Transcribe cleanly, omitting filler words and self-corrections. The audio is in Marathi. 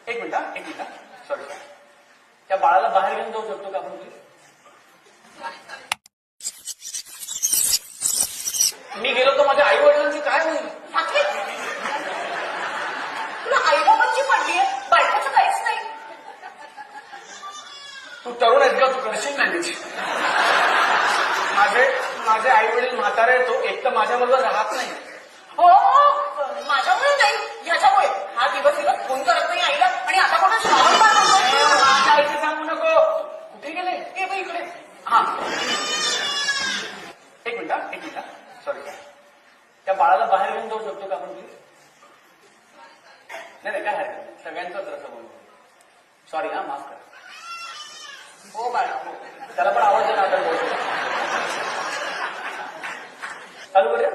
एक मिनिट सॉरी. त्या बाळाला बाहेर घेऊन जाऊ शकतो का आपण प्लीज? मी गेलो तर माझ्या आई वडिलांची काय होईल? तुला आई बाबांची पडली आहे, बायकोचं काहीच नाही. तू तरुण आहेस का? तू करशील मॅनेज. माझे आई वडील म्हातारे आहेत, तो एक तर माझ्याबरोबर राहत नाही. हो माझ्यामुळे नाही, ह्याच्यामुळे. हा दिवस फोन करत नाही आईला आणि आता कोणा श्रावण बाळ म्हणतोय. माझ्या आईचं सांगू नको. कुठे गेले? ये बाई इकडे. हा एक मिनिट सॉरी. त्या बाळाला बाहेर घेऊन जाऊ शकतो का आपण प्लीज? नाही काय हरकत नाही, सगळ्यांचाच रस बोलतो. सॉरी हा, माफ करा. हो बाळा हो. त्याला पण आवाज आहे ना आता बोलतो. चालू करूया.